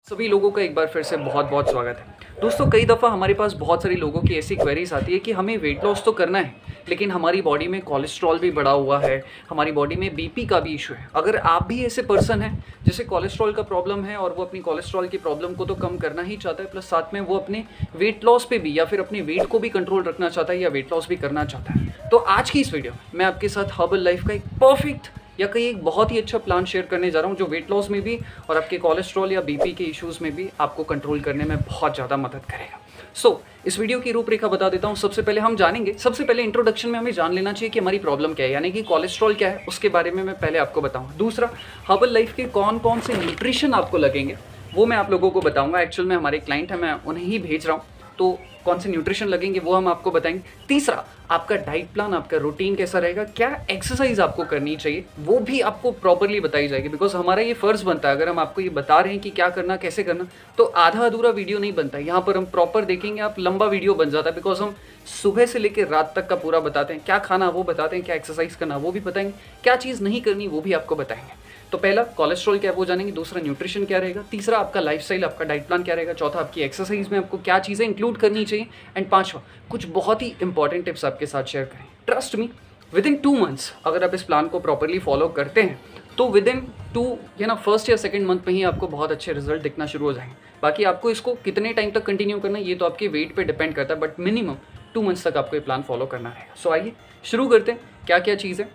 सभी लोगों का एक बार फिर से बहुत बहुत स्वागत है। दोस्तों, कई दफ़ा हमारे पास बहुत सारी लोगों की ऐसी क्वेरीज आती है कि हमें वेट लॉस तो करना है, लेकिन हमारी बॉडी में कोलेस्ट्रॉल भी बढ़ा हुआ है, हमारी बॉडी में बीपी का भी इशू है। अगर आप भी ऐसे पर्सन हैं जिसे कोलेस्ट्रॉल का प्रॉब्लम है और वो अपनी कोलेस्ट्रॉल की प्रॉब्लम को तो कम करना ही चाहता है, प्लस साथ में वो अपने वेट लॉस पे भी या फिर अपने वेट को भी कंट्रोल रखना चाहता है या वेट लॉस भी करना चाहता है, तो आज की इस वीडियो में मैं आपके साथ हर्बल लाइफ का एक परफेक्ट या कहीं एक बहुत ही अच्छा प्लान शेयर करने जा रहा हूँ जो वेट लॉस में भी और आपके कोलेस्ट्रॉल या बीपी के इश्यूज़ में भी आपको कंट्रोल करने में बहुत ज़्यादा मदद करेगा। इस वीडियो की रूपरेखा बता देता हूँ। सबसे पहले इंट्रोडक्शन में हमें जान लेना चाहिए कि हमारी प्रॉब्लम क्या है, यानी कि कोलेस्ट्रॉल क्या है, उसके बारे में मैं पहले आपको बताऊँ। दूसरा, हर्बल लाइफ के कौन कौन से न्यूट्रिशन आपको लगेंगे वो मैं आप लोगों को बताऊँगा। एक्चुअल में हमारे क्लाइंट हैं, मैं उन्हें ही भेज रहा हूँ, तो कौन से न्यूट्रिशन लगेंगे वो हम आपको बताएंगे। तीसरा, आपका डाइट प्लान, आपका रूटीन कैसा रहेगा, क्या एक्सरसाइज आपको करनी चाहिए वो भी आपको प्रॉपरली बताई जाएगी। बिकॉज हमारा ये फ़र्ज़ बनता है, अगर हम आपको ये बता रहे हैं कि क्या करना कैसे करना, तो आधा अधूरा वीडियो नहीं बनता है। यहाँ पर हम प्रॉपर देखेंगे, आप लंबा वीडियो बन जाता है। बिकॉज हम सुबह से लेकर रात तक का पूरा बताते हैं, क्या खाना वो बताते हैं, क्या एक्सरसाइज करना वो भी बताएंगे, क्या चीज़ नहीं करनी वो भी आपको बताएंगे। तो पहला कोलेस्ट्रॉल क्या है वो जानेंगे, दूसरा न्यूट्रिशन क्या रहेगा, तीसरा आपका लाइफस्टाइल, आपका डाइट प्लान क्या रहेगा, चौथा आपकी एक्सरसाइज में आपको क्या चीज़ें इंक्लूड करनी चाहिए, एंड पांचवा कुछ बहुत ही इंपॉर्टेंट टिप्स आपके साथ शेयर करें। Trust me, with in 2 months अगर आप इस प्लान को प्रॉपरली फॉलो करते हैं तो विद इन 2 फर्स्ट या सेकंड मंथ में ही आपको बहुत अच्छे रिजल्ट दिखना शुरू हो जाएंगे। बाकी आपको इसको कितने टाइम तक कंटिन्यू करना है ये तो आपके वेट पे डिपेंड करता है, बट मिनिमम 2 मंथ्स तक आपको ये प्लान फॉलो करना रहेगा। सो आइए शुरू करते हैं, क्या क्या चीज़ें।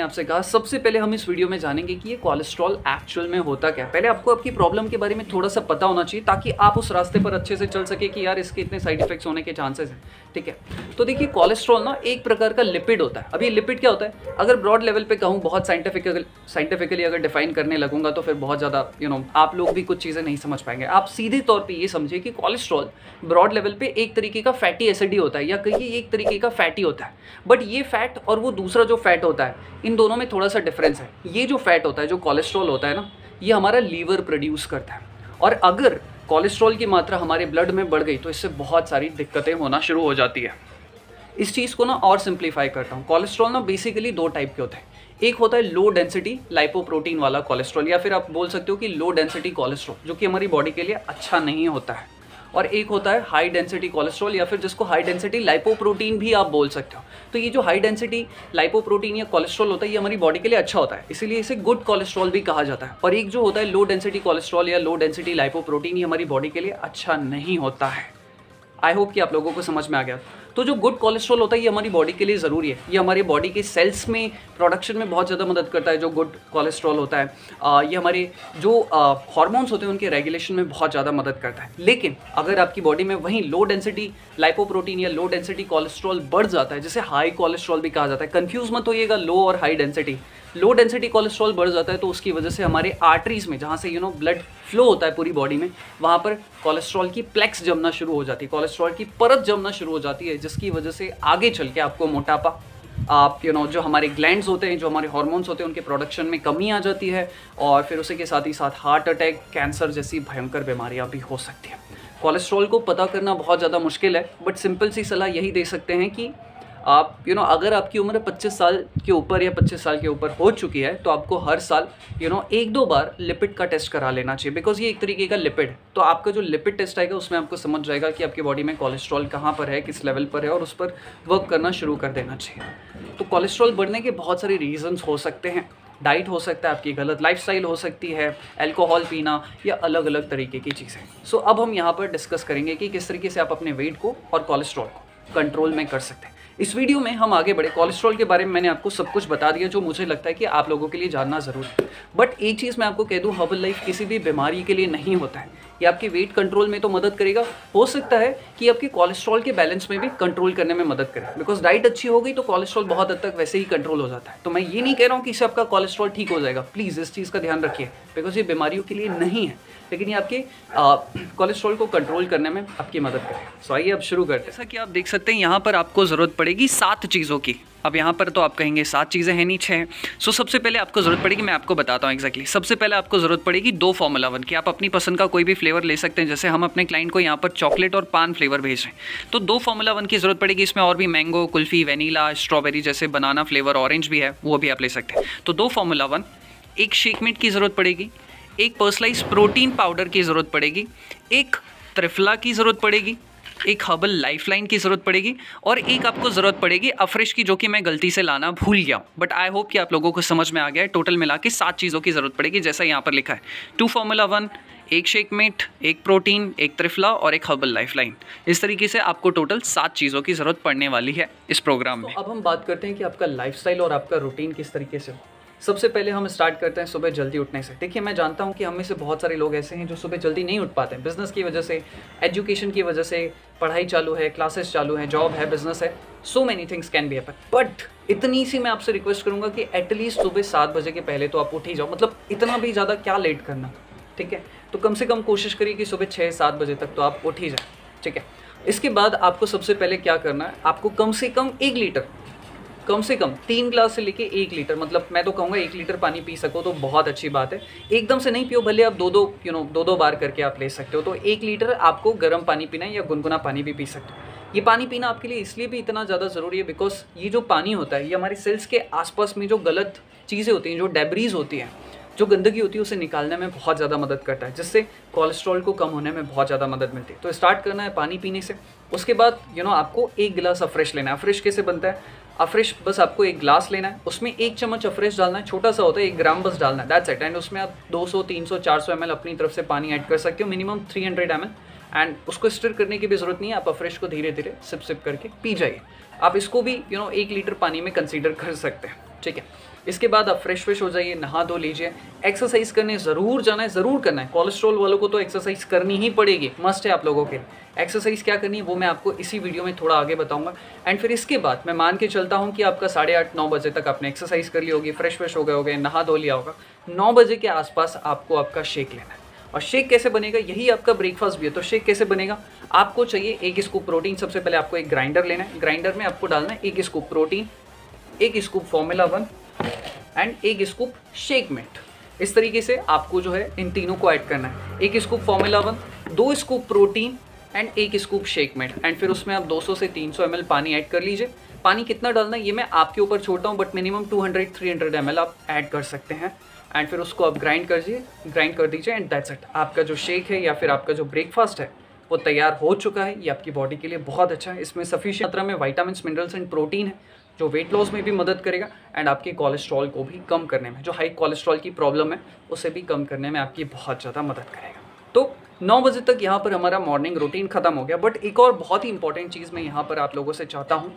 आपसे कहा, सबसे पहले हम इस वीडियो में जानेंगे कि ये कोलेस्ट्रॉल एक्चुअल में होता क्या है। पहले आपको आपकी प्रॉब्लम के बारे में थोड़ा सा पता होना चाहिए ताकि आप उस रास्ते पर अच्छे से चल सके कि यार इसके इतने साइड इफेक्ट्स होने के चांसेस हैं। ठीक है, तो देखिए कोलेस्ट्रॉल ना एक प्रकार का लिपिड होता है। अब ये लिपिड क्या होता है, अगर ब्रॉड लेवल पे कहूँ, बहुत साइंटिफिकली अगर डिफाइन करने लगूंगा तो फिर बहुत ज़्यादा आप लोग भी कुछ चीज़ें नहीं समझ पाएंगे। आप सीधे तौर पर ये समझिए कि कोलेस्ट्रॉल ब्रॉड लेवल पे एक तरीके का फैटी एसिड ही होता है, या कहिए एक तरीके का फैटी होता है। बट ये फैट और वो दूसरा जो फैट होता है, इन दोनों में थोड़ा सा डिफरेंस है। ये जो फैट होता है, जो कोलेस्ट्रॉल होता है ना, ये हमारा लीवर प्रोड्यूस करता है, और अगर कोलेस्ट्रॉल की मात्रा हमारे ब्लड में बढ़ गई तो इससे बहुत सारी दिक्कतें होना शुरू हो जाती है। इस चीज़ को ना और सिंप्लीफाई करता हूँ। कोलेस्ट्रॉल ना बेसिकली 2 टाइप के होते हैं। एक होता है लो डेंसिटी लाइपोप्रोटीन वाला कोलेस्ट्रॉल, या फिर आप बोल सकते हो कि लो डेंसिटी कोलेस्ट्रॉल, जो कि हमारी बॉडी के लिए अच्छा नहीं होता है। और एक होता है हाई डेंसिटी कोलेस्ट्रॉल, या फिर जिसको हाई डेंसिटी लाइपोप्रोटीन भी आप बोल सकते हो। तो ये जो हाई डेंसिटी लाइपोप्रोटीन या कोलेस्ट्रॉल होता है, ये हमारी बॉडी के लिए अच्छा होता है, इसीलिए इसे गुड कोलेस्ट्रॉल भी कहा जाता है। और एक जो होता है लो डेंसिटी कोलेस्ट्रॉल या लो डेंसिटी लाइपोप्रोटीन, ये हमारी बॉडी के लिए अच्छा नहीं होता है। आई होप कि आप लोगों को समझ में आ गया। तो जो गुड कोलेस्ट्रॉल होता है ये हमारी बॉडी के लिए ज़रूरी है, ये हमारे बॉडी के सेल्स में प्रोडक्शन में बहुत ज़्यादा मदद करता है। जो गुड कोलेस्ट्रॉल होता है ये हमारे जो हार्मोन्स होते हैं उनके रेगुलेशन में बहुत ज़्यादा मदद करता है। लेकिन अगर आपकी बॉडी में वहीं लो डेंसिटी लाइपोप्रोटीन या लो डेंसिटी कोलेस्ट्रॉल बढ़ जाता है, जिसे हाई कोलेस्ट्रॉल भी कहा जाता है, कन्फ्यूज मत होइएगा, लो और high density. Low density cholesterol बढ़ जाता है तो उसकी वजह से हमारे आर्टरीज में, जहाँ से ब्लड फ्लो होता है पूरी बॉडी में, वहाँ पर कोलेस्ट्रॉल की प्लेक्स जमना शुरू हो जाती है, कोलेस्ट्रॉल की परत जमना शुरू हो जाती है, जिसकी वजह से आगे चल के आपको मोटापा, आप जो हमारे ग्लैंड्स होते हैं, जो हमारे हार्मोन्स होते हैं, उनके प्रोडक्शन में कमी आ जाती है, और फिर उसी के साथ ही साथ हार्ट अटैक, कैंसर जैसी भयंकर बीमारियां भी हो सकती हैं। कोलेस्ट्रॉल को पता करना बहुत ज़्यादा मुश्किल है, बट सिंपल सी सलाह यही दे सकते हैं कि आप अगर आपकी उम्र 25 साल के ऊपर या 25 साल के ऊपर हो चुकी है तो आपको हर साल 1-2 बार लिपिड का टेस्ट करा लेना चाहिए। बिकॉज ये एक तरीके का लिपिड है, तो आपका जो लिपिड टेस्ट आएगा उसमें आपको समझ जाएगा कि आपकी बॉडी में कोलेस्ट्रॉल कहाँ पर है, किस लेवल पर है, और उस पर वर्क करना शुरू कर देना चाहिए। तो कोलेस्ट्रॉल बढ़ने के बहुत सारे रीजंस हो सकते हैं। डाइट हो सकता है, आपकी गलत लाइफस्टाइल हो सकती है, अल्कोहल पीना, या अलग अलग तरीके की चीज़ें। सो अब हम यहाँ पर डिस्कस करेंगे कि किस तरीके से आप अपने वेट को और कोलेस्ट्रॉल को कंट्रोल में कर सकते हैं। इस वीडियो में हम आगे बढ़े। कोलेस्ट्रॉल के बारे में मैंने आपको सब कुछ बता दिया जो मुझे लगता है कि आप लोगों के लिए जानना ज़रूरी है। बट एक चीज़ मैं आपको कह दूं, हर्बल लाइफ किसी भी बीमारी के लिए नहीं होता है। ये आपके वेट कंट्रोल में तो मदद करेगा, हो सकता है कि आपके कोलेस्ट्रॉल के बैलेंस में भी कंट्रोल करने में मदद करे। बिकॉज डाइट अच्छी हो गई तो कोलेस्ट्रॉल बहुत हद तक वैसे ही कंट्रोल हो जाता है। तो मैं ये नहीं कह रहा हूँ कि इससे आपका कोलेस्ट्रॉल ठीक हो जाएगा, प्लीज़ इस चीज़ का ध्यान रखिए, बिकॉज ये बीमारियों के लिए नहीं है, लेकिन ये आपके कोलेस्ट्रॉल को कंट्रोल करने में आपकी मदद करेगा। सो आइए अब शुरू करते हैं। जैसा कि आप देख सकते हैं यहाँ पर आपको ज़रूरत पड़ेगी 7 चीज़ों की। अब यहाँ पर तो आप कहेंगे 7 चीज़ें हैं नहीं 6। सो सबसे पहले आपको ज़रूरत पड़ेगी, मैं आपको बताता हूँ एक्जैक्टली। सबसे पहले आपको ज़रूरत पड़ेगी 2 फार्मूला 1 की। आप अपनी पसंद का कोई भी फ्लेवर ले सकते हैं, जैसे हम अपने क्लाइंट को यहाँ पर चॉकलेट और पान फ्लेवर भेज रहे हैं, तो 2 फार्मूला 1 की ज़रूरत पड़ेगी। इसमें और भी मैंगो, कुल्फ़ी, वेनीला, स्ट्रॉबेरी, जैसे बनाना फ्लेवर, ऑरेंज भी है, वो भी आप ले सकते हैं। तो 2 फार्मूला 1, एक शेक मिट की ज़रूरत पड़ेगी, एक पर्सनलाइज प्रोटीन पाउडर की ज़रूरत पड़ेगी, एक त्रिफला की ज़रूरत पड़ेगी, एक हर्बल लाइफलाइन की ज़रूरत पड़ेगी, और एक आपको ज़रूरत पड़ेगी अफ्रेश की, जो कि मैं गलती से लाना भूल गया, बट आई होप कि आप लोगों को समझ में आ गया है। टोटल मिला के 7 चीज़ों की ज़रूरत पड़ेगी, जैसा यहाँ पर लिखा है। 2 फार्मूला 1, एक शेक मेट, एक प्रोटीन, एक त्रिफला और एक हर्बल लाइफलाइन। इस तरीके से आपको टोटल 7 चीज़ों की ज़रूरत पड़ने वाली है इस प्रोग्राम में। अब हम बात करते हैं कि आपका लाइफस्टाइल और आपका रूटीन किस तरीके से हो। सबसे पहले हम स्टार्ट करते हैं सुबह जल्दी उठने से। देखिए, मैं जानता हूं कि हम में से बहुत सारे लोग ऐसे हैं जो सुबह जल्दी नहीं उठ पाते हैं, बिजनेस की वजह से, एजुकेशन की वजह से, पढ़ाई चालू है, क्लासेस चालू हैं, जॉब है, बिजनेस है, so many things can be happen. But इतनी सी मैं आपसे रिक्वेस्ट करूंगा कि एटलीस्ट सुबह 7 बजे के पहले तो आप उठ ही जाओ। मतलब इतना भी ज़्यादा क्या लेट करना, ठीक है। तो कम से कम कोशिश करिए कि सुबह 6-7 बजे तक तो आप उठ ही जाए, ठीक है। इसके बाद आपको सबसे पहले क्या करना है, आपको कम से कम 1 लीटर, कम से कम 3 ग्लास से लेके 1 लीटर, मतलब मैं तो कहूँगा 1 लीटर पानी पी सको तो बहुत अच्छी बात है। एकदम से नहीं पियो, भले आप दो बार करके आप ले सकते हो। तो 1 लीटर आपको गर्म पानी पीना है या गुनगुना पानी भी पी सकते हो। ये पानी पीना आपके लिए इसलिए भी इतना ज़्यादा ज़रूरी है बिकॉज ये जो पानी होता है ये हमारे सेल्स के आसपास में जो गलत चीज़ें होती हैं, जो डेब्रीज होती हैं, जो गंदगी होती है, उसे निकालने में बहुत ज़्यादा मदद करता है, जिससे कोलेस्ट्रॉल को कम होने में बहुत ज़्यादा मदद मिलती है। तो स्टार्ट करना है पानी पीने से। उसके बाद आपको 1 गिलास अफ्रेश लेना है। अफ्रेश कैसे बनता है? अफ्रेश बस आपको 1 ग्लास लेना है, उसमें 1 चम्मच अफ्रेश डालना है, छोटा सा होता है, 1 ग्राम बस डालना है, दैट्स इट। एंड उसमें आप 200, 300, 400 ml अपनी तरफ से पानी ऐड कर सकते हो, मिनिमम 300 ml। एंड उसको स्टिर करने की भी ज़रूरत नहीं है, आप अफ्रेश को धीरे धीरे सिप सिप करके पी जाइए। आप इसको भी 1 लीटर पानी में कंसीडर कर सकते हैं, ठीक है। इसके बाद आप फ्रेश हो जाइए, नहा धो लीजिए, एक्सरसाइज करने ज़रूर जाना है, ज़रूर करना है। कोलेस्ट्रॉल वालों को तो एक्सरसाइज करनी ही पड़ेगी, मस्ट है आप लोगों के। एक्सरसाइज क्या करनी है वो मैं आपको इसी वीडियो में थोड़ा आगे बताऊंगा। एंड फिर इसके बाद मैं मान के चलता हूँ कि आपका 8:30-9 बजे तक आपने एक्सरसाइज कर ली होगी, फ्रेश हो गए होगे, नहा धो लिया होगा। 9 बजे के आसपास आपको आपका शेक लेना है। और शेक कैसे बनेगा? यही आपका ब्रेकफास्ट भी है। तो शेक कैसे बनेगा? आपको चाहिए 1 स्कूप प्रोटीन। सबसे पहले आपको एक ग्राइंडर लेना है, ग्राइंडर में आपको डालना है 1 scoop protein, 1 scoop formula 1 and 1 scoop shake मिट। इस तरीके से आपको जो है इन तीनों को ऐड करना है। 1 scoop formula 1, 2 scoop protein and 1 scoop shake मिट। एंड फिर उसमें आप 200 से 300 ml पानी ऐड कर लीजिए। पानी कितना डालना है ये मैं आपके ऊपर छोड़ता हूँ, बट मिनिमम 200-300 ml आप ऐड कर सकते हैं। एंड फिर उसको आप ग्राइंड कर दीजिए एंड दैट्स इट। आपका जो शेक है या फिर आपका जो ब्रेकफास्ट है वो तैयार हो चुका है। ये आपकी बॉडी के लिए बहुत अच्छा है। इसमें सफिशिएंट मात्रा में विटामिन्स, मिनरल्स एंड प्रोटीन है, जो वेट लॉस में भी मदद करेगा एंड आपके कोलेस्ट्रॉल को भी कम करने में, जो हाई कोलेस्ट्रॉल की प्रॉब्लम है उसे भी कम करने में आपकी बहुत ज़्यादा मदद करेगा। तो 9 बजे तक यहाँ पर हमारा मॉर्निंग रूटीन खत्म हो गया। बट एक और बहुत ही इंपॉर्टेंट चीज़ मैं यहाँ पर आप लोगों से चाहता हूँ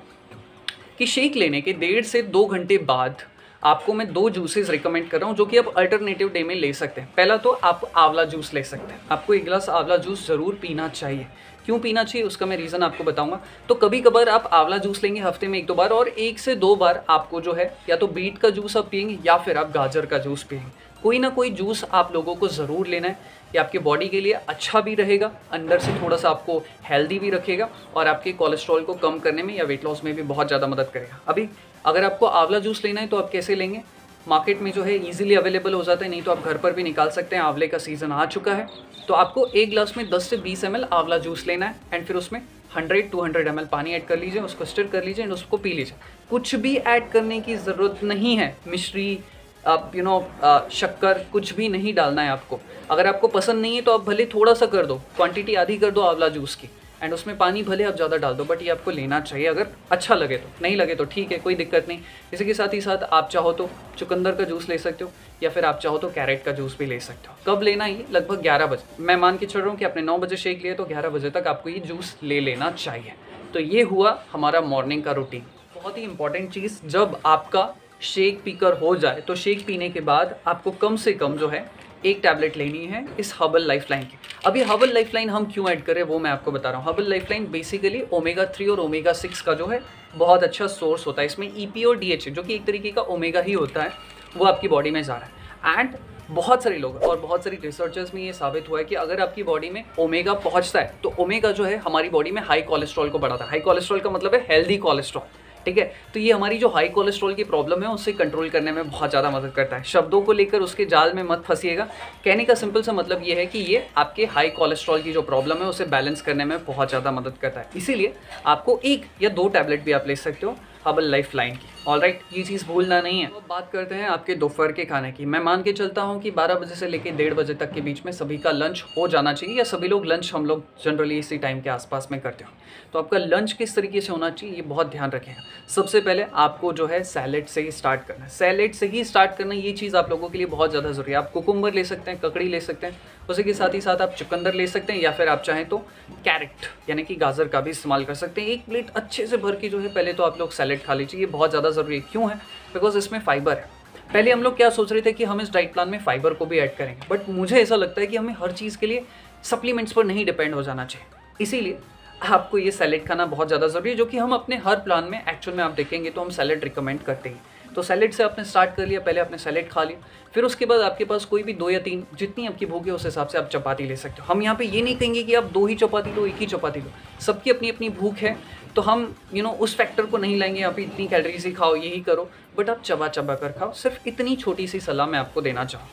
कि शेक लेने के 1.5 से 2 घंटे बाद आपको मैं 2 जूसेस रिकमेंड कर रहा हूँ, जो कि आप अल्टरनेटिव डे में ले सकते हैं। पहला तो आप आंवला जूस ले सकते हैं। आपको 1 गिलास आंवला जूस ज़रूर पीना चाहिए। क्यों पीना चाहिए उसका मैं रीज़न आपको बताऊंगा। तो कभी कभार आप आंवला जूस लेंगे हफ्ते में 1-2 बार, और 1 से 2 बार आपको जो है या तो बीट का जूस आप पियेंगे या फिर आप गाजर का जूस पियेंगे। कोई ना कोई जूस आप लोगों को ज़रूर लेना है। ये आपकी बॉडी के लिए अच्छा भी रहेगा, अंदर से थोड़ा सा आपको हेल्दी भी रखेगा और आपके कोलेस्ट्रॉल को कम करने में या वेट लॉस में भी बहुत ज़्यादा मदद करेगा। अभी अगर आपको आंवला जूस लेना है तो आप कैसे लेंगे? मार्केट में जो है इजीली अवेलेबल हो जाता है, नहीं तो आप घर पर भी निकाल सकते हैं। आंवले का सीज़न आ चुका है। तो आपको 1 गिलास में 10 से 20 ml आंवला जूस लेना है एंड फिर उसमें 100-200 ml पानी ऐड कर लीजिए, उसको स्टिर कर लीजिए एंड उसको पी लीजिए। कुछ भी ऐड करने की ज़रूरत नहीं है, मिश्री, शक्कर, कुछ भी नहीं डालना है आपको। अगर आपको पसंद नहीं है तो आप भले थोड़ा सा कर दो, क्वांटिटी आधी कर दो आंवला जूस की, एंड उसमें पानी भले आप ज़्यादा डाल दो, बट ये आपको लेना चाहिए। अगर अच्छा लगे तो, नहीं लगे तो ठीक है, कोई दिक्कत नहीं। इसी के साथ ही साथ आप चाहो तो चुकंदर का जूस ले सकते हो या फिर आप चाहो तो कैरेट का जूस भी ले सकते हो। कब लेना? ये लगभग 11 बजे। मैं मान के चल रहा हूँ कि आपने 9 बजे शेक लिया तो 11 बजे तक आपको ये जूस ले लेना चाहिए। तो ये हुआ हमारा मॉर्निंग का रूटीन। बहुत ही इंपॉर्टेंट चीज़, जब आपका शेक पीकर हो जाए तो शेक पीने के बाद आपको कम से कम जो है 1 टैबलेट लेनी है इस हर्बल लाइफलाइन की। अभी हर्बल लाइफलाइन हम क्यों ऐड करें वो मैं आपको बता रहा हूँ। हर्बल लाइफलाइन बेसिकली ओमेगा 3 और ओमेगा 6 का जो है बहुत अच्छा सोर्स होता है। इसमें EPA और DHA, जो कि एक तरीके का ओमेगा ही होता है, वो आपकी बॉडी में जा रहा है। एंड बहुत सारे लोग और बहुत सारी रिसर्चर्स में ये साबित हुआ है कि अगर आपकी बॉडी में ओमेगा पहुँचता है तो ओमेगा जो है हमारी बॉडी में हाई कोलेस्ट्रॉल को बढ़ाता है। हाई कोलेस्ट्रॉल का मतलब है हेल्दी कोलेस्ट्रॉल। ठीक है। तो ये हमारी जो हाई कोलेस्ट्रॉल की प्रॉब्लम है उससे कंट्रोल करने में बहुत ज़्यादा मदद करता है। शब्दों को लेकर उसके जाल में मत फंसिएगा। कहने का सिंपल सा मतलब ये है कि ये आपके हाई कोलेस्ट्रॉल की जो प्रॉब्लम है उसे बैलेंस करने में बहुत ज़्यादा मदद करता है। इसीलिए आपको 1 या 2 टैबलेट भी आप ले सकते हो हर्बल लाइफ लाइन की। ऑलराइट, ये चीज़ भूलना नहीं है। तो बात करते हैं आपके दोपहर के खाने की। मैं मान के चलता हूँ कि 12 बजे से लेकर 1:30 बजे तक के बीच में सभी का लंच हो जाना चाहिए, या सभी लोग लंच हम लोग जनरली इसी टाइम के आसपास में करते हो। तो आपका लंच किस तरीके से होना चाहिए ये बहुत ध्यान रखें। सबसे पहले आपको जो है सैलेड से ही स्टार्ट करना है। सैलेड से ही स्टार्ट करना, ये चीज़ आप लोगों के लिए बहुत ज़्यादा ज़रूरी है। आप कुकुम्बर ले सकते हैं, ककड़ी ले सकते हैं, उसी के साथ ही साथ आप चुकंदर ले सकते हैं, या फिर आप चाहें तो कैरेट यानी कि गाजर का भी इस्तेमाल कर सकते हैं। 1 प्लेट अच्छे से भर के जो है पहले तो आप लोग सैलेड खा लीजिए। ये बहुत ज़्यादा ज़रूरी है। क्यों है? बिकॉज इसमें फाइबर है। पहले हम लोग क्या सोच रहे थे कि हम इस डाइट प्लान में फाइबर को भी ऐड करेंगे, बट मुझे ऐसा लगता है कि हमें हर चीज़ के लिए सप्लीमेंट्स पर नहीं डिपेंड हो जाना चाहिए। इसीलिए आपको ये सैलेड खाना बहुत ज़्यादा ज़रूरी है, जो कि हम अपने हर प्लान में एक्चुअल में आप देखेंगे तो हम सैलेड रिकमेंड करते हैं। तो सैलेड से आपने स्टार्ट कर लिया, पहले आपने सैलेड खा लिया, फिर उसके बाद आपके पास कोई भी 2 या 3 जितनी आपकी भूख है उस हिसाब से आप चपाती ले सकते हो। हम यहाँ पे ये नहीं कहेंगे कि आप 2 ही चपाती लो, 1 ही चपाती लो। सबकी अपनी अपनी भूख है, तो हम उस फैक्टर को नहीं लाएंगे यहाँ पे इतनी कैलोरीज ही खाओ, यही करो, बट आप चबा चबा कर खाओ। सिर्फ इतनी छोटी सी सलाह मैं आपको देना चाहूँ।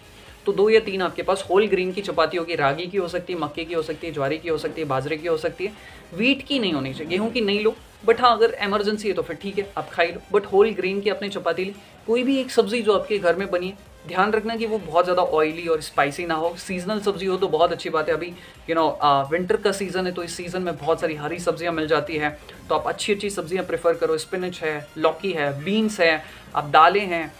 तो 2 या 3 आपके पास होल ग्रीन की चपाती होगी, रागी की हो सकती है, मक्के की हो सकती है, ज्वारी की हो सकती है, बाजरे की हो सकती है, व्हीट की नहीं होनी चाहिए, गेहूं की नहीं लो। बट हाँ, अगर इमरजेंसी है तो फिर ठीक है, आप खा ही लो, बट होल ग्रीन की आपने चपाती ली। कोई भी एक सब्जी जो आपके घर में बनी है, ध्यान रखना कि वो बहुत ज़्यादा ऑयली और स्पाइसी ना हो। सीजनल सब्जी हो तो बहुत अच्छी बात है। अभी विंटर का सीज़न है, तो इस सीज़न में बहुत सारी हरी सब्जियां मिल जाती है, तो आप अच्छी अच्छी सब्जियां प्रेफर करो। स्पिनच है, लौकी है, बीन्स है, आप दालें हैं,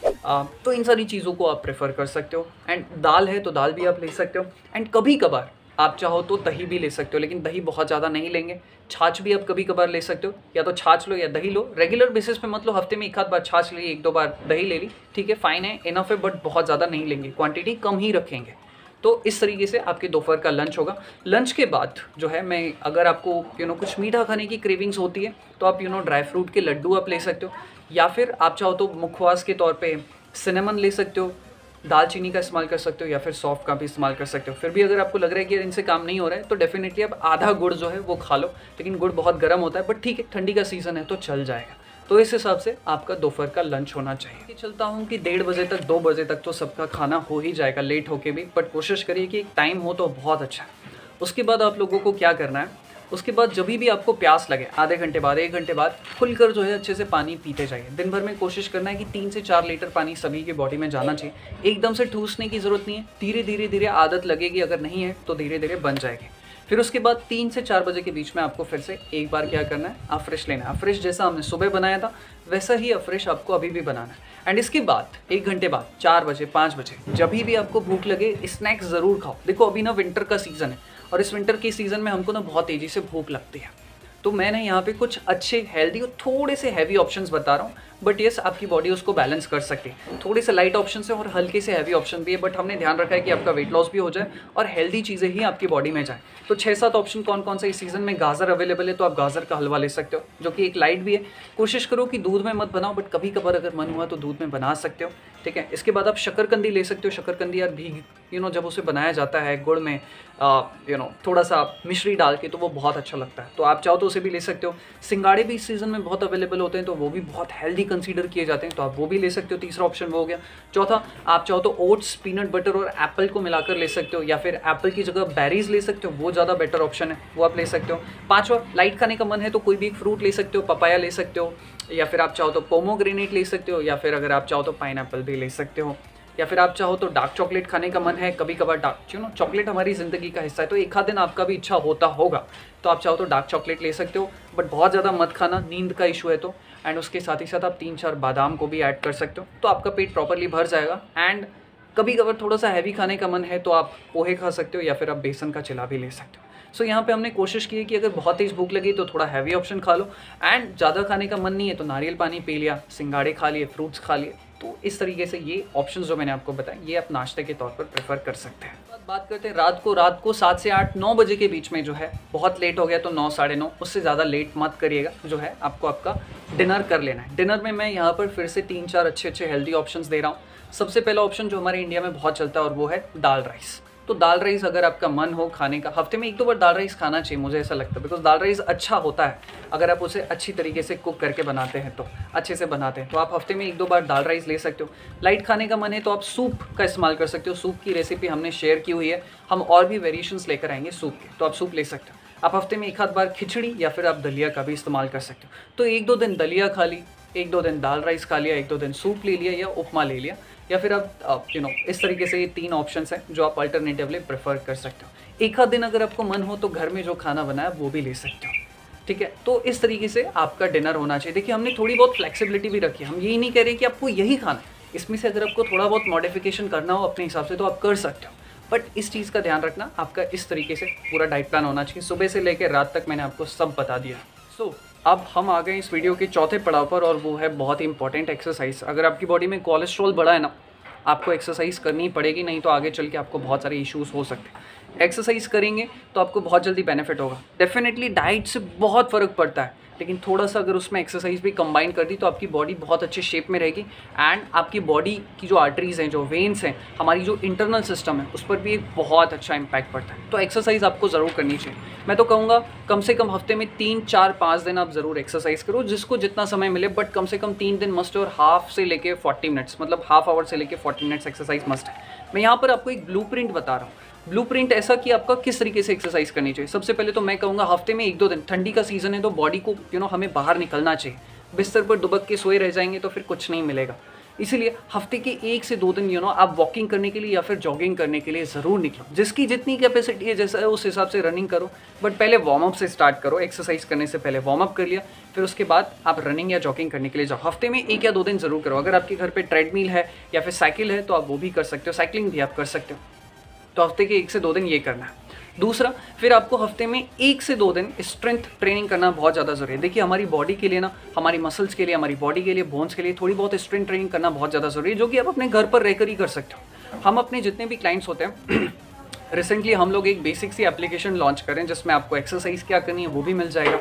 तो इन सारी चीज़ों को आप प्रेफर कर सकते हो। एंड दाल है तो दाल भी आप ले सकते हो। एंड कभी कभार आप चाहो तो दही भी ले सकते हो, लेकिन दही बहुत ज़्यादा नहीं लेंगे। छाछ भी आप कभी कभार ले सकते हो, या तो छाछ लो या दही लो। रेगुलर बेसिस पे मत लो, हफ्ते में 1 आध बार छाछ ली, 1-2 बार दही ले ली, ठीक है, फाइन है, इनफ है, बट बहुत ज़्यादा नहीं लेंगे, क्वांटिटी कम ही रखेंगे। तो इस तरीके से आपके दोपहर का लंच होगा। लंच के बाद जो है, मैं अगर आपको कुछ मीठा खाने की क्रेविंग्स होती है तो आप ड्राई फ्रूट के लड्डू आप ले सकते हो, या फिर आप चाहो तो मुखवास के तौर पे सिनेमन ले सकते हो, दालचीनी का इस्तेमाल कर सकते हो, या फिर सौंफ का भी इस्तेमाल कर सकते हो। फिर भी अगर आपको लग रहा है कि इनसे काम नहीं हो रहा है तो डेफिनेटली आप आधा गुड़ जो है वो खा लो, लेकिन गुड़ बहुत गर्म होता है, बट ठीक है, ठंडी का सीज़न है तो चल जाएगा। तो इस हिसाब से आपका दोपहर का लंच होना चाहिए। कि चलता हूँ कि 1:30 बजे तक, 2 बजे तक तो सबका खाना हो ही जाएगा, लेट होके भी, बट कोशिश करिए कि एक टाइम हो तो बहुत अच्छा है। उसके बाद आप लोगों को क्या करना है, उसके बाद जब भी आपको प्यास लगे, आधे घंटे बाद, 1 घंटे बाद, खुलकर जो है अच्छे से पानी पीते जाइए। दिन भर में कोशिश करना है कि 3 से 4 लीटर पानी सभी की बॉडी में जाना चाहिए। एकदम से ठूसने की ज़रूरत नहीं है, धीरे धीरे धीरे आदत लगेगी, अगर नहीं है तो धीरे धीरे बन जाएगी। फिर उसके बाद 3 से 4 बजे के बीच में आपको फिर से एक बार क्या करना है, अफ्रेश लेना है। अफ्रेश जैसा हमने सुबह बनाया था वैसा ही अफ्रेश आपको अभी भी बनाना है। एंड इसके बाद 1 घंटे बाद 4 बजे 5 बजे जब भी आपको भूख लगे, स्नैक्स ज़रूर खाओ। देखो अभी ना विंटर का सीज़न है, और इस विंटर के सीज़न में हमको ना बहुत तेज़ी से भूख लगती है। तो मैंने यहाँ पे कुछ अच्छे हेल्दी और थोड़े से हैवी ऑप्शंस बता रहा हूँ, बट यस आपकी बॉडी उसको बैलेंस कर सकती है। थोड़े से लाइट ऑप्शन है और हल्के से हैवी ऑप्शन भी है, बट हमने ध्यान रखा है कि आपका वेट लॉस भी हो जाए और हेल्दी चीज़ें ही आपकी बॉडी में जाए। तो 6-7 ऑप्शन कौन कौन से इस सीज़न में गाजर अवेलेबल है, तो आप गाजर का हलवा ले सकते हो, जो कि एक लाइट भी है। कोशिश करो कि दूध में मत बनाओ, बट कभी कभार अगर मन हुआ तो दूध में बना सकते हो, ठीक है। इसके बाद आप शकरकंदी ले सकते हो। शकरकंदी यार भीग जब उसे बनाया जाता है गुड़ में थोड़ा सा मिश्री डाल के, तो वो बहुत अच्छा लगता है, तो आप चाहो तो उसे भी ले सकते हो। सिंगाड़े भी इस सीज़न में बहुत अवेलेबल होते हैं, तो वो भी बहुत हेल्दी कंसीडर किए जाते हैं, तो आप वो भी ले सकते हो। तीसरा ऑप्शन वो हो गया। चौथा, आप चाहो तो ओट्स, पीनट बटर और एप्पल को मिलाकर ले सकते हो, या फिर एप्पल की जगह बेरीज ले सकते हो, वो ज़्यादा बेटर ऑप्शन है, वो आप ले सकते हो। पाँचवा, लाइट खाने का मन है तो कोई भी एक फ्रूट ले सकते हो, पपाया ले सकते हो, या फिर आप चाहो तो पोमोग्रेनेट ले सकते हो, या फिर अगर आप चाहो तो पाइनएप्पल भी ले सकते हो, या फिर आप चाहो तो डार्क चॉकलेट खाने का मन है। कभी कभार डार्क चॉकलेट हमारी ज़िंदगी का हिस्सा है, तो एक आध दिन आपका भी इच्छा होता होगा तो आप चाहो तो डार्क चॉकलेट ले सकते हो, बट बहुत ज़्यादा मत खाना, नींद का इशू है तो। एंड उसके साथ ही साथ आप 3-4 बादाम को भी ऐड कर सकते हो, तो आपका पेट प्रॉपरली भर जाएगा। एंड कभी कभार थोड़ा सा हैवी खाने का मन है तो आप पोहे खा सकते हो, या फिर आप बेसन का चिला भी ले सकते हो। सो यहाँ पे हमने कोशिश की है कि अगर बहुत तेज़ भूख लगी तो थोड़ा हैवी ऑप्शन खा लो, एंड ज़्यादा खाने का मन नहीं है तो नारियल पानी पी लिया, सिंगाड़े खा लिए, फ्रूट्स खा लिए। तो इस तरीके से ये ऑप्शंस जो मैंने आपको बताए, ये आप नाश्ते के तौर पर प्रेफर कर सकते हैं। बात करते हैं रात को 7 से 8, 9 बजे के बीच में जो है, बहुत लेट हो गया तो 9, साढ़े 9, उससे ज़्यादा लेट मत करिएगा, जो है आपको आपका डिनर कर लेना है। डिनर में मैं यहाँ पर फिर से 3-4 अच्छे हेल्दी ऑप्शंस दे रहा हूँ। सबसे पहला ऑप्शन जो हमारे इंडिया में बहुत चलता है और वो है दाल राइस। तो दाल राइस अगर आपका मन हो खाने का, हफ्ते में 1-2 बार दाल राइस खाना चाहिए, मुझे ऐसा लगता है, बिकॉज दाल राइस अच्छा होता है अगर आप उसे अच्छी तरीके से कुक करके बनाते हैं, तो अच्छे से बनाते हैं तो आप हफ्ते में 1-2 बार दाल राइस ले सकते हो। लाइट खाने का मन है तो आप सूप का इस्तेमाल कर सकते हो, सूप की रेसिपी हमने शेयर की हुई है, हम और भी वेरिएशंस लेकर आएंगे सूप के, तो आप सूप ले सकते हो। आप हफ्ते में 1 आध बार खिचड़ी या फिर आप दलिया का भी इस्तेमाल कर सकते हो। तो 1-2 दिन दलिया खा ली, 1-2 दिन दाल राइस खा लिया, 1-2 दिन सूप ले लिया या उपमा ले लिया, या फिर आप इस तरीके से ये 3 ऑप्शंस हैं जो आप अल्टरनेटिवली प्रेफर कर सकते हो। 1 आध दिन अगर आपको मन हो तो घर में जो खाना बनाया वो भी ले सकते हो, ठीक है। तो इस तरीके से आपका डिनर होना चाहिए। देखिए हमने थोड़ी बहुत फ्लेक्सिबिलिटी भी रखी है, हम यही नहीं कह रहे कि आपको यही खाना है, इसमें से अगर आपको थोड़ा बहुत मॉडिफिकेशन करना हो अपने हिसाब से तो आप कर सकते हो, बट इस चीज़ का ध्यान रखना, आपका इस तरीके से पूरा डाइट प्लान होना चाहिए। सुबह से लेकर रात तक मैंने आपको सब बता दिया। सो अब हम आ गए इस वीडियो के चौथे पड़ाव पर, और वो है बहुत ही इंपॉर्टेंट एक्सरसाइज। अगर आपकी बॉडी में कोलेस्ट्रॉल बढ़ा है ना, आपको एक्सरसाइज करनी पड़ेगी, नहीं तो आगे चल के आपको बहुत सारे इश्यूज़ हो सकते हैं। एक्सरसाइज करेंगे तो आपको बहुत जल्दी बेनिफिट होगा। डेफिनेटली डाइट से बहुत फ़र्क पड़ता है, लेकिन थोड़ा सा अगर उसमें एक्सरसाइज भी कंबाइन कर दी तो आपकी बॉडी बहुत अच्छे शेप में रहेगी, एंड आपकी बॉडी की जो आर्टरीज़ हैं, जो वेन्स हैं, हमारी जो इंटरनल सिस्टम है, उस पर भी एक बहुत अच्छा इंपैक्ट पड़ता है। तो एक्सरसाइज आपको ज़रूर करनी चाहिए। मैं तो कहूँगा कम से कम हफ्ते में 3-4-5 दिन आप ज़रूर एक्सरसाइज करो, जिसको जितना समय मिले, बट कम से कम 3 दिन मस्ट है, और हाफ से लेके 40 मिनट्स, मतलब हाफ आवर से लेके 40 मिनट्स एक्सरसाइज मस्ट है। मैं यहाँ पर आपको एक ब्लूप्रिंट बता रहा हूँ, ब्लूप्रिंट ऐसा कि आपका किस तरीके से एक्सरसाइज करनी चाहिए। सबसे पहले तो मैं कहूँगा हफ्ते में 1-2 दिन, ठंडी का सीज़न है तो बॉडी को हमें बाहर निकलना चाहिए। बिस्तर पर दुबक के सोए रह जाएंगे तो फिर कुछ नहीं मिलेगा। इसीलिए हफ्ते के 1 से 2 दिन आप वॉकिंग करने के लिए या फिर जॉगिंग करने के लिए ज़रूर निकलो। जिसकी जितनी कैपेसिटी है, जैसा है उस हिसाब से रनिंग करो, बट पहले वार्म अप से स्टार्ट करो। एक्सरसाइज करने से पहले वार्म अप कर लिया, फिर उसके बाद आप रनिंग या जॉगिंग करने के लिए जाओ। हफ्ते में 1 या 2 दिन ज़रूर करो। अगर आपके घर पर ट्रेडमिल है या फिर साइकिल है तो आप वो भी कर सकते हो, साइकिलिंग भी आप कर सकते हो। तो हफ्ते के 1 से 2 दिन ये करना है। दूसरा, फिर आपको हफ्ते में 1 से 2 दिन स्ट्रेंथ ट्रेनिंग करना बहुत ज़्यादा ज़रूरी है। देखिए हमारी बॉडी के लिए ना, हमारी मसल्स के लिए, हमारी बॉडी के लिए, बोन्स के लिए थोड़ी बहुत स्ट्रेंथ ट्रेनिंग करना बहुत ज़्यादा ज़रूरी है, जो कि आप अपने घर पर रहकर ही कर सकते हो। हम अपने जितने भी क्लाइंट्स होते हैं रिसेंटली हम लोग एक बेसिक सी एप्लीकेशन लॉन्च करें जिसमें आपको एक्सरसाइज क्या करनी है वो भी मिल जाएगा,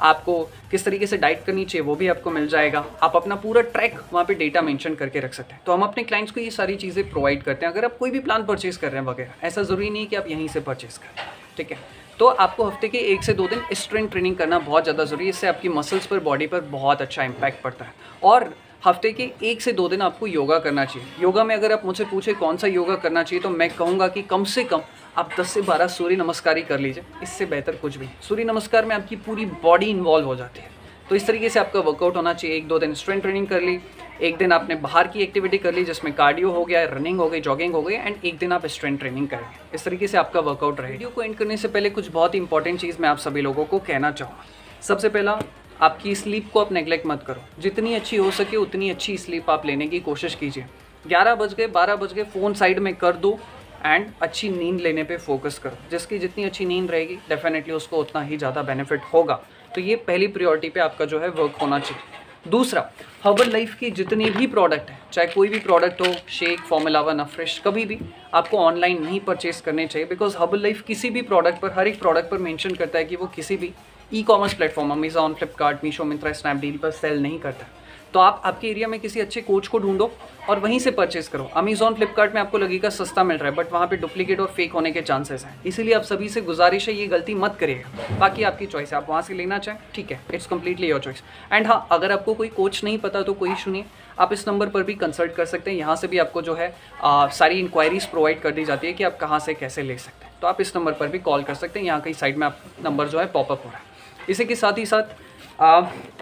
आपको किस तरीके से डाइट करनी चाहिए वो भी आपको मिल जाएगा, आप अपना पूरा ट्रैक वहाँ पे डेटा मेंशन करके रख सकते हैं। तो हम अपने क्लाइंट्स को ये सारी चीज़ें प्रोवाइड करते हैं। अगर आप कोई भी प्लान परचेज़ कर रहे हैं वगैरह, ऐसा ज़रूरी नहीं है कि आप यहीं से परचेज़ करें, ठीक है। तो आपको हफ्ते के 1 से 2 दिन स्ट्रेंथ ट्रेनिंग करना बहुत ज़्यादा ज़रूरी है। इससे आपकी मसल्स पर, बॉडी पर बहुत अच्छा इंपैक्ट पड़ता है। और हफ्ते के 1 से 2 दिन आपको योगा करना चाहिए। योगा में अगर आप मुझसे पूछे कौन सा योगा करना चाहिए, तो मैं कहूँगा कि कम से कम आप 10 से 12 सूर्य नमस्कार ही कर लीजिए, इससे बेहतर कुछ भी। सूर्य नमस्कार में आपकी पूरी बॉडी इन्वॉल्व हो जाती है। तो इस तरीके से आपका वर्कआउट होना चाहिए। 1-2 दिन स्ट्रेंथ ट्रेनिंग कर ली, 1 दिन आपने बाहर की एक्टिविटी कर ली जिसमें कार्डियो हो गया, रनिंग हो गई, जॉगिंग हो गई, एंड 1 दिन आप स्ट्रेंथ ट्रेनिंग करेंगे। इस तरीके से आपका वर्कआउट रहेगा। वीडियो को एंड करने से पहले कुछ बहुत ही इंपॉर्टेंट चीज़ मैं आप सभी लोगों को कहना चाहूँगा। सबसे पहला, आपकी स्लीप को आप नेग्लेक्ट मत करो। जितनी अच्छी हो सके उतनी अच्छी स्लीप आप लेने की कोशिश कीजिए। 11 बज गए, 12 बज गए, फ़ोन साइड में कर दो एंड अच्छी नींद लेने पे फोकस करो। जिसकी जितनी अच्छी नींद रहेगी डेफिनेटली उसको उतना ही ज़्यादा बेनिफिट होगा। तो ये पहली प्रायोरिटी पे आपका जो है वर्क होना चाहिए। दूसरा, हर्बल लाइफ की जितनी भी प्रोडक्ट है, चाहे कोई भी प्रोडक्ट हो, शेक, फॉर्मूला 1, फ्रेश, कभी भी आपको ऑनलाइन नहीं परचेस करने चाहिए, बिकॉज हर्बल लाइफ किसी भी प्रोडक्ट पर, हर एक प्रोडक्ट पर मेंशन करता है कि वो किसी भी e-commerce platform, Amazon, Flipkart, Meesho, Myntra, Snapdeal पर सेल नहीं करता। तो आप आपके एरिया में किसी अच्छे कोच को ढूंढो और वहीं से परचेस करो। अमेजॉन, फ्लिपकार्ट में आपको लगेगा सस्ता मिल रहा है, बट वहाँ पे डुप्लीकेट और फेक होने के चांसेस हैं। इसीलिए आप सभी से गुजारिश है, ये गलती मत करिएगा। बाकी आपकी चॉइस है, आप वहाँ से लेना चाहें, ठीक है, it's completely your choice. And हाँ, अगर आपको कोई कोच नहीं पता तो कोई इशू नहीं है, आप इस नंबर पर भी कंसल्ट कर सकते हैं। यहाँ से भी आपको जो है सारी इंक्वायरीज प्रोवाइड कर दी जाती है कि आप कहाँ से कैसे ले सकते हैं। तो आप इस नंबर पर भी कॉल कर सकते हैं। यहाँ कहीं साइड में आप नंबर जो है पॉपअप हो रहा है। इसी के साथ ही साथ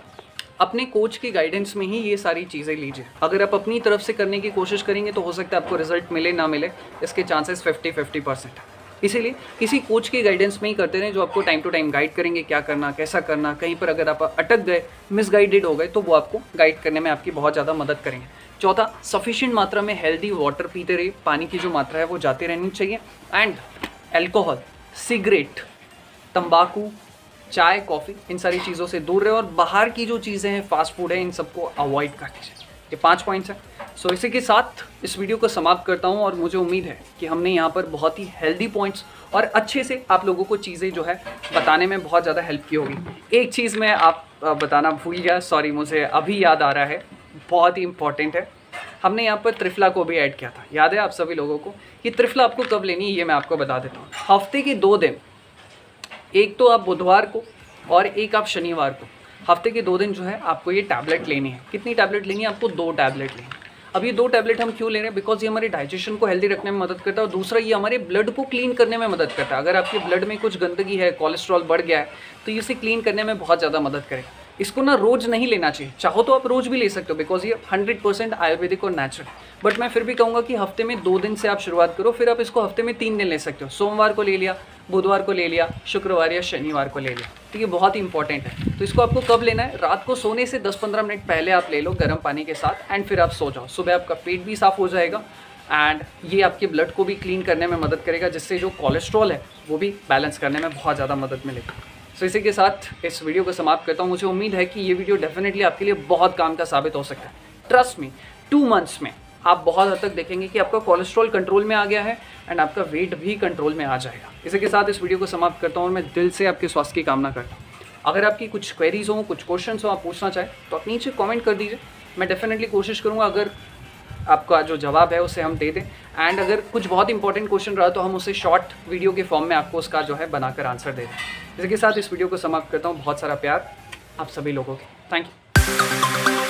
अपने कोच की गाइडेंस में ही ये सारी चीज़ें लीजिए। अगर आप अपनी तरफ से करने की कोशिश करेंगे तो हो सकता है आपको रिजल्ट मिले ना मिले, इसके चांसेस 50-50% है। इसीलिए किसी कोच की गाइडेंस में ही करते रहें, जो आपको टाइम टू टाइम गाइड करेंगे क्या करना, कैसा करना। कहीं पर अगर आप अटक गए, मिसगाइडेड हो गए, तो वो आपको गाइड करने में आपकी बहुत ज़्यादा मदद करेंगे। चौथा, सफिशिएंट मात्रा में हेल्दी वाटर पीते रहिए। पानी की जो मात्रा है वो जाती रहनी चाहिए। एंड अल्कोहल, सिगरेट, तंबाकू, चाय, कॉफ़ी, इन सारी चीज़ों से दूर रहे और बाहर की जो चीज़ें हैं, फास्ट फूड है, इन सबको अवॉइड कर लीजिए। ये 5 पॉइंट्स हैं। सो इसी के साथ इस वीडियो को समाप्त करता हूँ और मुझे उम्मीद है कि हमने यहाँ पर बहुत ही हेल्दी पॉइंट्स और अच्छे से आप लोगों को चीज़ें जो है बताने में बहुत ज़्यादा हेल्प की होगी। एक चीज़ मैं आप बताना भूल गया, सॉरी, मुझे अभी याद आ रहा है, बहुत ही इंपॉर्टेंट है। हमने यहाँ पर त्रिफला को भी ऐड किया था, याद है आप सभी लोगों को। कि त्रिफला आपको कब लेनी है ये मैं आपको बता देता हूँ। हफ्ते के 2 दिन, एक तो आप बुधवार को और एक आप शनिवार को, हफ्ते के 2 दिन जो है आपको ये टैबलेट लेनी है। कितनी टैबलेट लेनी है आपको? 2 टैबलेट लेनी है। अब ये 2 टैबलेट हम क्यों ले रहे हैं? बिकॉज ये हमारे डाइजेशन को हेल्दी रखने में मदद करता है और दूसरा ये हमारे ब्लड को क्लीन करने में मदद करता है। अगर आपके ब्लड में कुछ गंदगी है, कोलेस्ट्रॉल बढ़ गया है, तो इसे क्लीन करने में बहुत ज़्यादा मदद करेगा। इसको ना रोज़ नहीं लेना चाहिए, चाहो तो आप रोज़ भी ले सकते हो बिकॉज ये 100% आयुर्वेदिक और नेचुरल। बट मैं फिर भी कहूँगा कि हफ्ते में 2 दिन से आप शुरुआत करो, फिर आप इसको हफ्ते में 3 दिन ले सकते हो। सोमवार को ले लिया, बुधवार को ले लिया, शुक्रवार या शनिवार को ले लिया। तो ये बहुत ही इंपॉर्टेंट है। तो इसको आपको कब लेना है? रात को सोने से 10-15 मिनट पहले आप ले लो गर्म पानी के साथ एंड फिर आप सो जाओ। सुबह आपका पेट भी साफ़ हो जाएगा एंड ये आपके ब्लड को भी क्लीन करने में मदद करेगा, जिससे जो कोलेस्ट्रॉल है वो भी बैलेंस करने में बहुत ज़्यादा मदद मिलेगी। सो इसी के साथ इस वीडियो को समाप्त करता हूँ। मुझे उम्मीद है कि ये वीडियो डेफिनेटली आपके लिए बहुत काम का साबित हो सकता है। ट्रस्ट मी, 2 मंथ्स में आप बहुत हद तक देखेंगे कि आपका कोलेस्ट्रॉल कंट्रोल में आ गया है एंड आपका वेट भी कंट्रोल में आ जाएगा। इसी के साथ इस वीडियो को समाप्त करता हूँ और मैं दिल से आपके स्वास्थ्य की कामना करता हूँ। अगर आपकी कुछ क्वेरीज हो, कुछ क्वेश्चन हो, आप पूछना चाहें तो आप नीचे कमेंट कर दीजिए। मैं डेफिनेटली कोशिश करूँगा अगर आपका जो जवाब है उसे हम दे दें एंड अगर कुछ बहुत इंपॉर्टेंट क्वेश्चन रहा तो हम उसे शॉर्ट वीडियो के फॉर्म में आपको उसका जो है बनाकर आंसर दे दें। इसी के साथ इस वीडियो को समाप्त करता हूँ। बहुत सारा प्यार आप सभी लोगों के। Thank you.